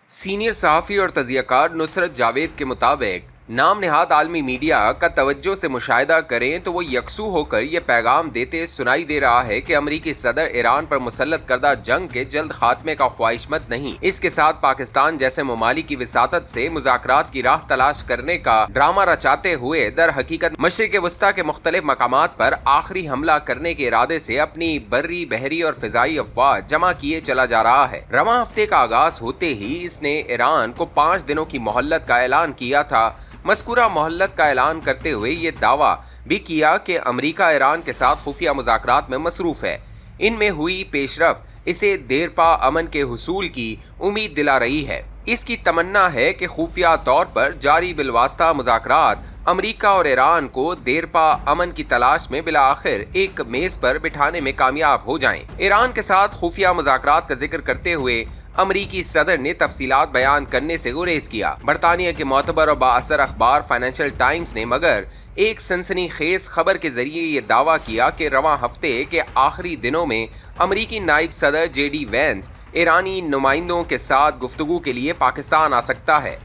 Senior सहाफ़ी और तज़ियाकार नुसरत जावेद के मुताबिक नाम नहाद आलमी मीडिया का तवज्जो से मुशाहिदा करें तो वो यकसू होकर ये पैगाम देते सुनाई दे रहा है कि अमरीकी सदर ईरान पर मुसल्लत करदा जंग के जल्द खात्मे का ख्वाहिशमंद नहीं, इसके साथ पाकिस्तान जैसे ममालिक की विसातत से मुज़ाकरात की राह तलाश करने का ड्रामा रचाते हुए दर हकीकत मशरिक़ वस्ता के मुख्तलिफ मकामात पर आखिरी हमला करने के इरादे से अपनी बर्री बहरी और फिजाई अफवाज जमा किए चला जा रहा है। रवां हफ्ते का आगाज होते ही इसने ईरान को 5 दिनों की मोहल्लत का ऐलान किया था। मज़कूरा मोहल्लत का ऐलान करते हुए ये दावा भी किया कि अमरीका ईरान के साथ खुफिया मुज़ाकरात में मसरूफ़ है। इनमें हुई पेशरफ्त इसे देरपा अमन के हुसूल की उम्मीद दिला रही है। इसकी तमन्ना है कि खुफिया तौर पर जारी बिलवास्ता मुज़ाकरात अमरीका और ईरान को देरपा अमन की तलाश में बिला आखिर एक मेज़ पर बिठाने में कामयाब हो जाएं। ईरान के साथ खुफिया मुज़ाकरात का जिक्र करते हुए अमरीकी सदर ने तफसीलात बयान करने से गुरेज किया। बरतानिया के मोतबर और बाअसर अखबार फाइनेंशियल टाइम्स ने मगर एक सनसनीखेज खबर के जरिए ये दावा किया कि रवां हफ्ते के आखिरी दिनों में अमरीकी नायब सदर JD वैंस ईरानी नुमाइंदों के साथ गुफ्तगू के लिए पाकिस्तान आ सकता है।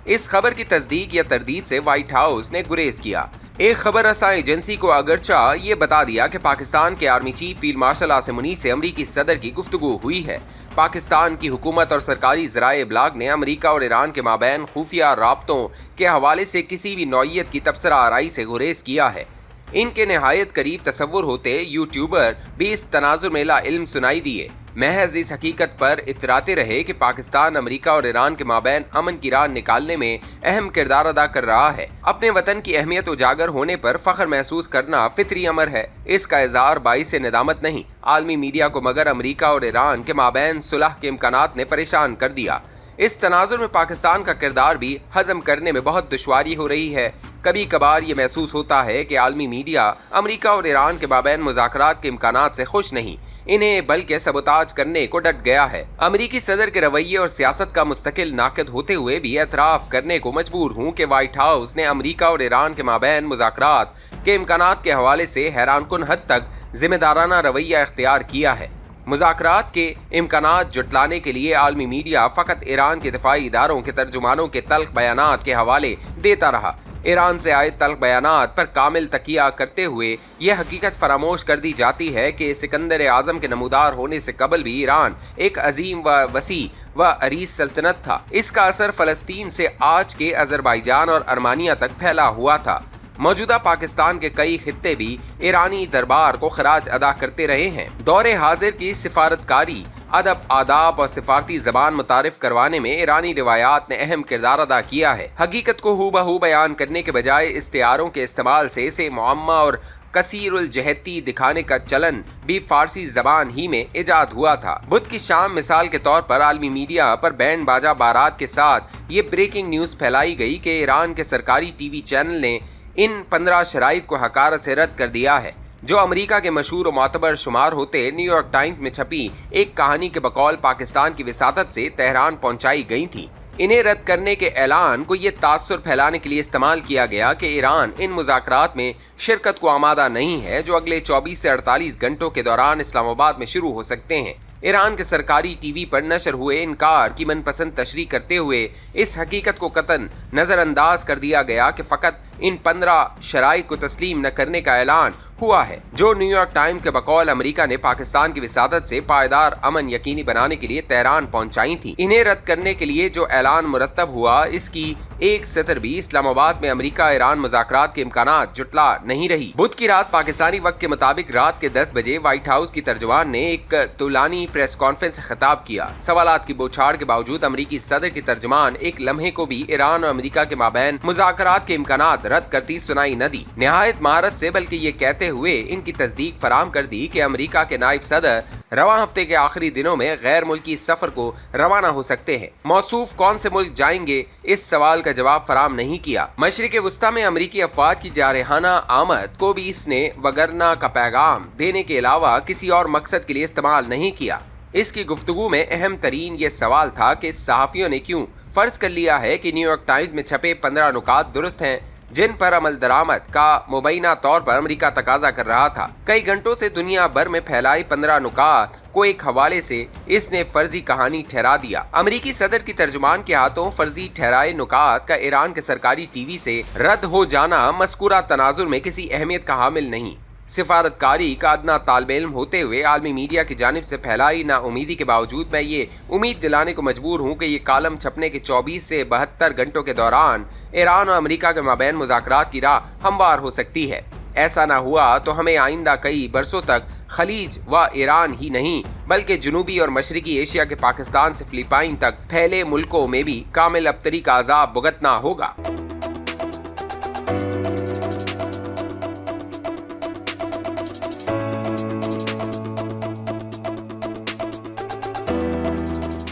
इस खबर की तस्दीक या तरदीद से व्हाइट हाउस ने गुरेज किया। एक खबर रसा एजेंसी को अगरचा ये बता दिया कि पाकिस्तान के army chief field marshal Asim Munir से अमरीकी सदर की गुफ्तगू हुई है। पाकिस्तान की हुकूमत और सरकारी ज़राए इब्लाग ने अमरीका और ईरान के माबैन खुफिया राब्तों के हवाले से किसी भी नौइयत की तबसरा आराई से गुरेज किया है। इनके नहायत करीब तसव्वुर होते यूट्यूबर भी इस तनाजुर में ला इल्म सुनाई दिए। महज इस हकीकत पर इतराते रहे कि पाकिस्तान अमरीका और ईरान के माबैन अमन की राह निकालने में अहम किरदार अदा कर रहा है। अपने वतन की अहमियत उजागर होने पर फख्र महसूस करना फितरी अमर है। इसका इज़हार बाइस निदामत नहीं, आलमी मीडिया को मगर अमरीका और ईरान के माबैन सुलह के इम्कानात ने परेशान कर दिया। इस तनाजुर में पाकिस्तान का किरदार भी हजम करने में बहुत दुश्वारी हो रही है। कभी कभार ये महसूस होता है कि आलमी मीडिया अमरीका और ईरान के माबैन मुज़ाकरात के इम्कानात से खुश नहीं, इन्हें बल्कि सबोताज करने को डट गया है। अमरीकी सदर के रवैये और सियासत का मुस्तकिल नाक़िद होते हुए भी एतराफ़ करने को मजबूर हूँ कि व्हाइट हाउस ने अमरीका और ईरान के माबैन मुज़ाकरात के इम्कानात के हवाले से हैरानकुन हद तक जिम्मेदाराना रवैया इख्तियार किया है। मुज़ाकरात के इम्कानात जुटलाने के लिए आलमी मीडिया फ़कत ईरान के दिफाई इदारों के तर्जुमानों के तल्ख बयानात के हवाले देता रहा। ईरान से आए तल्ख बयानात पर कामिल तकिया करते हुए यह हकीकत फरामोश कर दी जाती है कि सिकंदर आज़म के नमूदार होने से कबल भी ईरान एक अजीम व वसी व अरीज सल्तनत था। इसका असर फ़लस्तीन से आज के अज़रबैजान और अर्मानिया तक फैला हुआ था। मौजूदा पाकिस्तान के कई खित्ते भी ईरानी दरबार को खराज अदा करते रहे हैं। दौरे हाजिर की सिफारतकारी, अदब, आदाब और सिफारती जबान मुतारिफ करवाने में ईरानी रिवायात ने अहम किरदार अदा किया है। हकीकत को हूबहू बयान करने के बजाय इस्तिआरों के इस्तेमाल से इसे मुअम्मा और कसीरुल जहती दिखाने का चलन भी फारसी जबान ही में इजाद हुआ था। बुध की शाम मिसाल के तौर पर आलमी मीडिया पर बैंड बाजा बारात के साथ ये ब्रेकिंग न्यूज़ फैलाई गई कि ईरान के सरकारी TV चैनल ने इन 15 शराइत को हकारत से रद्द कर दिया है, जो अमरीका के मशहूर और मोतबर शुमार होते न्यूयॉर्क टाइम्स में छपी एक कहानी के बकौल पाकिस्तान की विसातत से तेहरान पहुंचाई गई थी। इन्हें रद्द करने के ऐलान को ये तासुर फैलाने के लिए इस्तेमाल किया गया कि ईरान इन मुज़ाकरात में शिरकत को आमादा नहीं है, जो अगले 24 से 48 घंटों के दौरान इस्लामाबाद में शुरू हो सकते हैं। ईरान के सरकारी TV पर नशर हुए इनकार की मनपसंद तशरीह करते हुए इस हकीकत को कतन नज़रअंदाज कर दिया गया कि फ़कत इन 15 शराइत को तस्लीम न करने का ऐलान हुआ है, जो न्यूयॉर्क टाइम्स के बकौल अमेरिका ने पाकिस्तान की विसादत से पायदार अमन यकीनी बनाने के लिए तेहरान पहुंचाई थी। इन्हें रद्द करने के लिए जो ऐलान मुरतब हुआ, इसकी एक सतर भी इस्लामाबाद में अमेरिका ईरान मुज़ाकरात के इम्कानात जुटला नहीं रही। बुध की रात पाकिस्तानी वक्त के मुताबिक रात के 10 बजे व्हाइट हाउस की तर्जुमान ने एक तुलानी प्रेस कॉन्फ्रेंस से खिताब किया। सवालात की बौछार के बावजूद अमरीकी सदर की तर्जुमान एक लम्हे को भी ईरान और अमेरिका के माबैन मुज़ाकरात के इम्कानात रद्द करती सुनाई न दी। निहायत महारत से बल्कि ये कहते हुए इनकी तस्दीक फराम कर दी कि अमेरिका के नायब सदर रवां हफ्ते के आखिरी दिनों में गैर मुल्की सफर को रवाना हो सकते हैं। मौसूफ कौन से मुल्क जाएंगे, इस सवाल का जवाब फराम नहीं किया। मशरिक वस्ता में अमरीकी अफवाज की जारहाना आमद को भी इसने वगरना का पैगाम देने के अलावा किसी और मकसद के लिए इस्तेमाल नहीं किया। इसकी गुफ्तगू में अहम तरीन ये सवाल था कि सहाफ़ियों ने क्यों फर्ज कर लिया है कि न्यूयॉर्क टाइम्स में छपे 15 नुकात दुरुस्त हैं, जिन पर अमल दरामद का मुबैना तौर पर अमेरिका तकाजा कर रहा था। कई घंटों से दुनिया भर में फैलाई 15 नुकात को एक हवाले से इसने फर्जी कहानी ठहरा दिया। अमेरिकी सदर की तर्जुमान के हाथों फर्जी ठहराए नुकात का ईरान के सरकारी टीवी से रद्द हो जाना मज़कूरा तनाजुर में किसी अहमियत का हामिल नहीं। सिफारतकारी का अदना तालिब इल्म होते हुए आलमी मीडिया की जानिब से फैलाई नाउमीदी के बावजूद मैं ये उम्मीद दिलाने को मजबूर हूँ कि ये कालम छपने के 24 से 72 घंटों के दौरान ईरान और अमेरिका के माबैन मुज़ाकरात की राह हमवार हो सकती है। ऐसा ना हुआ तो हमें आइंदा कई बरसों तक खलीज व ईरान ही नहीं बल्कि जनूबी और मशरकी एशिया के पाकिस्तान से फिलिपाइन तक फैले मुल्कों में भी कामिल अबतरी का अजाब भुगतना होगा।